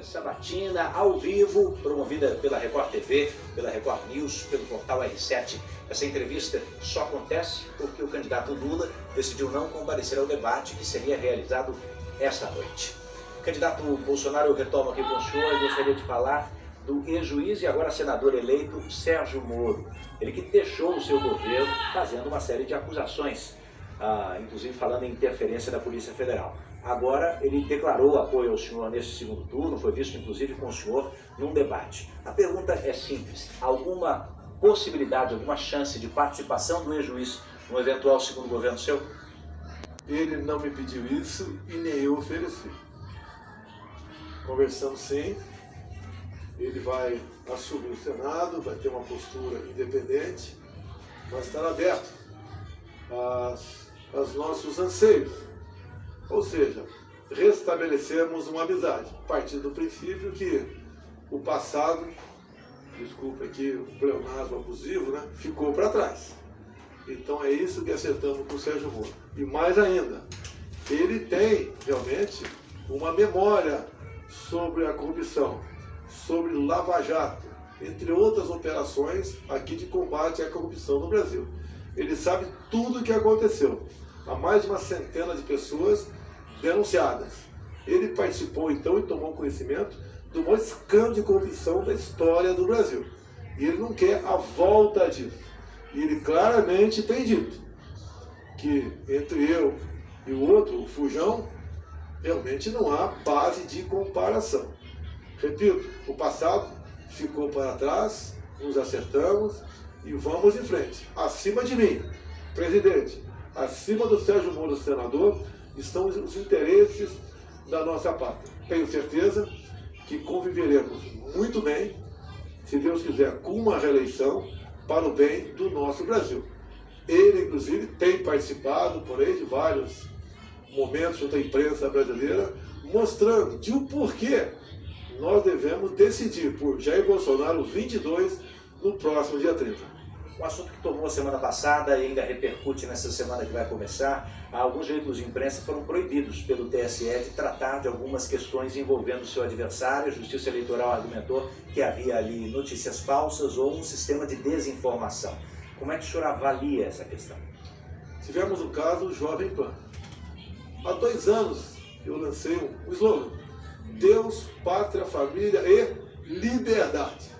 Sabatina, ao vivo, promovida pela Record TV, pela Record News, pelo portal R7. Essa entrevista só acontece porque o candidato Lula decidiu não comparecer ao debate que seria realizado esta noite. Candidato Bolsonaro, eu retomo aqui com o senhor e gostaria de falar do ex-juiz e agora senador eleito Sérgio Moro. Ele que deixou o seu governo fazendo uma série de acusações, inclusive falando em interferência da Polícia Federal. Agora ele declarou apoio ao senhor nesse segundo turno, foi visto inclusive com o senhor num debate. A pergunta é simples: alguma possibilidade, alguma chance de participação do ex-juiz no eventual segundo governo seu? Ele não me pediu isso e nem eu ofereci. Conversamos sim, ele vai assumir o Senado, vai ter uma postura independente, vai estar aberto aos nossos anseios. Ou seja, restabelecemos uma amizade, partindo do princípio que o passado, desculpa aqui o pleonasmo abusivo, né, ficou para trás. Então é isso que acertamos com o Sérgio Moro. E mais ainda, ele tem realmente uma memória sobre a corrupção, sobre Lava Jato, entre outras operações aqui de combate à corrupção no Brasil. Ele sabe tudo o que aconteceu. Há mais de uma centena de pessoas denunciadas. Ele participou então e tomou conhecimento do maior escândalo de corrupção da história do Brasil. E ele não quer a volta disso. E ele claramente tem dito que entre eu e o outro, o Fujão, realmente não há base de comparação. Repito, o passado ficou para trás, nos acertamos e vamos em frente. Acima de mim, presidente, acima do Sérgio Moro, senador, estão os interesses da nossa pátria. Tenho certeza que conviveremos muito bem, se Deus quiser, com uma reeleição para o bem do nosso Brasil. Ele, inclusive, tem participado por aí de vários momentos junto à imprensa brasileira, mostrando de o porquê nós devemos decidir por Jair Bolsonaro 22 no próximo dia 30. Um assunto que tomou a semana passada e ainda repercute nessa semana que vai começar, alguns veículos de imprensa foram proibidos pelo TSE de tratar de algumas questões envolvendo o seu adversário. A Justiça Eleitoral argumentou que havia ali notícias falsas ou um sistema de desinformação. Como é que o senhor avalia essa questão? Tivemos o caso Jovem Pan. Há 2 anos eu lancei um slogan: Deus, Pátria, Família e Liberdade.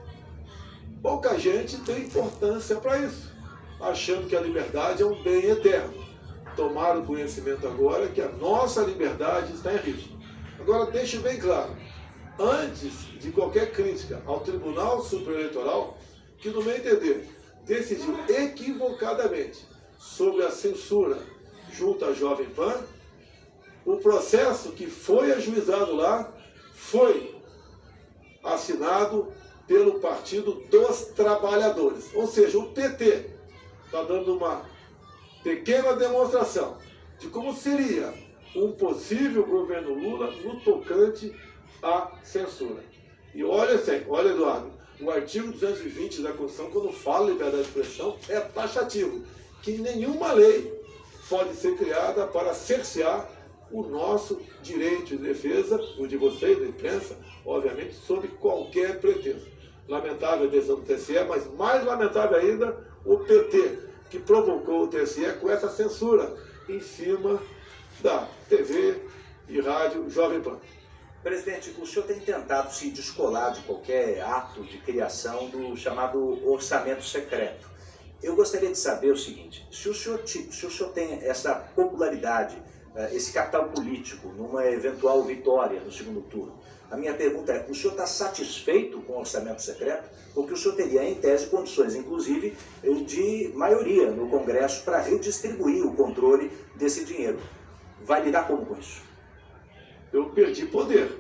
Pouca gente tem importância para isso, achando que a liberdade é um bem eterno. Tomaram conhecimento agora que a nossa liberdade está em risco. Agora, deixe bem claro, antes de qualquer crítica ao Tribunal Superior Eleitoral, que, no meu entender, decidiu equivocadamente sobre a censura junto à Jovem Pan, o processo que foi ajuizado lá foi assinado pelo Partido dos Trabalhadores. Ou seja, o PT está dando uma pequena demonstração de como seria um possível governo Lula no tocante à censura. E olha, Eduardo, o artigo 220 da Constituição, quando fala liberdade de expressão, é taxativo, que nenhuma lei pode ser criada para cercear o nosso direito de defesa, o de vocês, da imprensa, obviamente, sob qualquer pretexto. Lamentável a decisão do TSE, mas mais lamentável ainda o PT, que provocou o TSE com essa censura em cima da TV e rádio Jovem Pan. Presidente, o senhor tem tentado se descolar de qualquer ato de criação do chamado orçamento secreto. Eu gostaria de saber o seguinte: se o senhor tem essa popularidade, esse capital político numa eventual vitória no segundo turno, a minha pergunta é: o senhor está satisfeito com o orçamento secreto? Porque o senhor teria, em tese, condições, inclusive, de maioria no Congresso para redistribuir o controle desse dinheiro. Vai lidar como com isso? Eu perdi poder.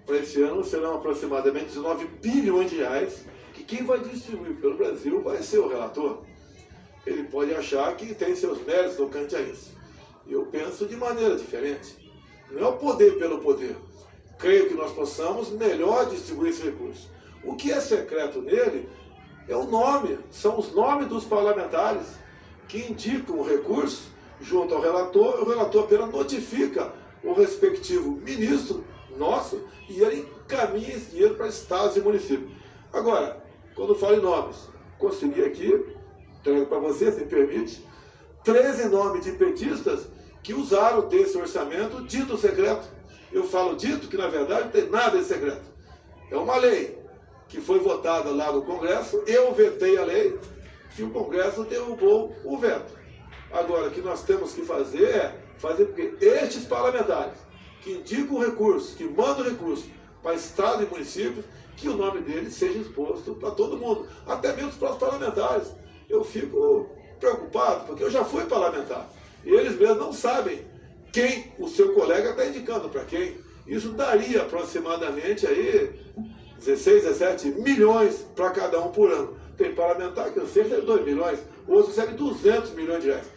Para esse ano serão aproximadamente 19 bilhões de reais, que quem vai distribuir pelo Brasil vai ser o relator. Ele pode achar que tem seus méritos tocante a isso. Eu penso de maneira diferente. Não é o poder pelo poder. Creio que nós possamos melhor distribuir esse recurso. O que é secreto nele é o nome, são os nomes dos parlamentares que indicam o recurso junto ao relator. O relator apenas notifica o respectivo ministro nosso e ele encaminha esse dinheiro para estados e municípios. Agora, quando eu falo em nomes, consegui aqui, trago para você, se me permite, 13 nomes de petistas que usaram desse orçamento dito secreto. Eu falo dito que, na verdade, não tem nada de secreto. É uma lei que foi votada lá no Congresso, eu vetei a lei e o Congresso derrubou o veto. Agora, o que nós temos que fazer é fazer com que estes parlamentares que indicam o recurso, que mandam o recurso para Estado e municípios, que o nome deles seja exposto para todo mundo, até mesmo para os parlamentares. Eu fico preocupado, porque eu já fui parlamentar, e eles mesmos não sabem quem o seu colega está indicando para quem. Isso daria aproximadamente aí 16, 17 milhões para cada um por ano. Tem parlamentar que eu sei que recebe 2 milhões, outros recebem 200 milhões de reais.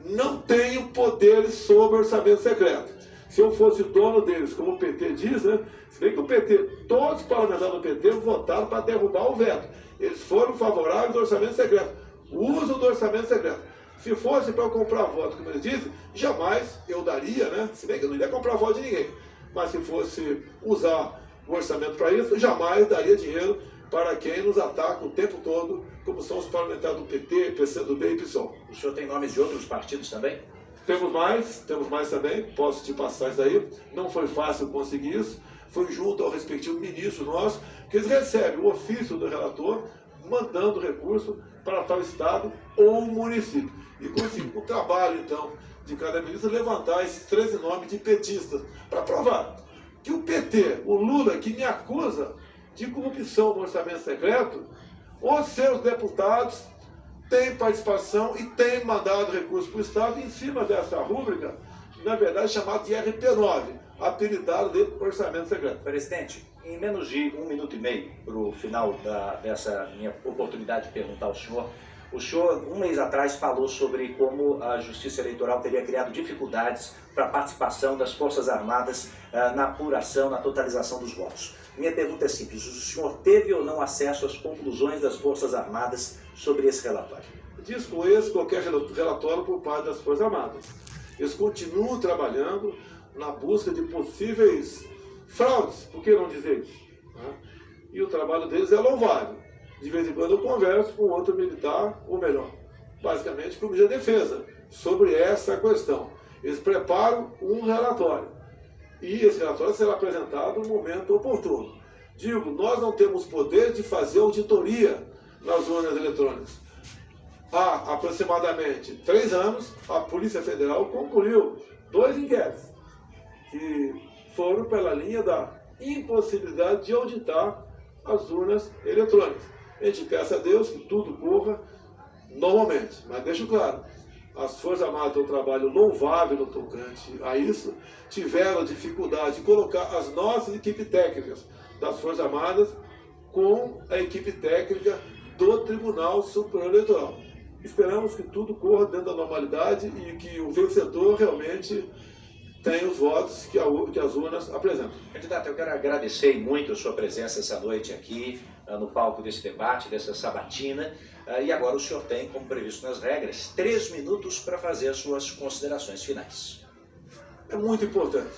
Não tenho poderes sobre orçamento secreto. Se eu fosse dono deles, como o PT diz, né? Se bem que o PT, todos os parlamentares do PT votaram para derrubar o veto. Eles foram favoráveis ao orçamento secreto. O uso do orçamento secreto. Se fosse para eu comprar voto, como eles dizem, jamais eu daria, né? Se bem que eu não iria comprar voto de ninguém. Mas se fosse usar o orçamento para isso, jamais daria dinheiro para quem nos ataca o tempo todo, como são os parlamentares do PT, PCdoB e PSOL. O senhor tem nomes de outros partidos também? Temos mais também, posso te passar isso daí. Não foi fácil conseguir isso, foi junto ao respectivo ministro nosso, que eles recebem o ofício do relator, mandando recurso para tal estado ou município. E com o trabalho, então, de cada ministro, levantar esses 13 nomes de petistas, para provar que o PT, o Lula, que me acusa de corrupção no orçamento secreto, os seus deputados têm participação e têm mandado recurso para o Estado em cima dessa rúbrica, na verdade chamada de RP9, apelidado de orçamento secreto. Presidente, em menos de 1 minuto e meio, para o final dessa minha oportunidade de perguntar ao senhor, o senhor, um mês atrás, falou sobre como a Justiça Eleitoral teria criado dificuldades para a participação das Forças Armadas na apuração, na totalização dos votos. Minha pergunta é simples: o senhor teve ou não acesso às conclusões das Forças Armadas sobre esse relatório? Desconheço qualquer relatório por parte das Forças Armadas. Eles continuam trabalhando na busca de possíveis fraudes, por que não dizer isso? E o trabalho deles é louvável. De vez em quando eu converso com outro militar, ou melhor, basicamente com o ministro da Defesa, sobre essa questão. Eles preparam um relatório. E esse relatório será apresentado no momento oportuno. Digo, nós não temos poder de fazer auditoria nas urnas eletrônicas. Há aproximadamente 3 anos, a Polícia Federal concluiu 2 inquéritos, que foram pela linha da impossibilidade de auditar as urnas eletrônicas. A gente peça a Deus que tudo corra normalmente, mas deixo claro, as Forças Armadas têm um trabalho louvável no tocante a isso, tiveram dificuldade de colocar as nossas equipes técnicas das Forças Armadas com a equipe técnica do Tribunal Superior Eleitoral. Esperamos que tudo corra dentro da normalidade e que o vencedor realmente tenha os votos que as urnas apresentam. Candidato, eu quero agradecer muito a sua presença essa noite aqui no palco desse debate, dessa sabatina. E agora o senhor tem, como previsto nas regras, 3 minutos para fazer as suas considerações finais. É muito importante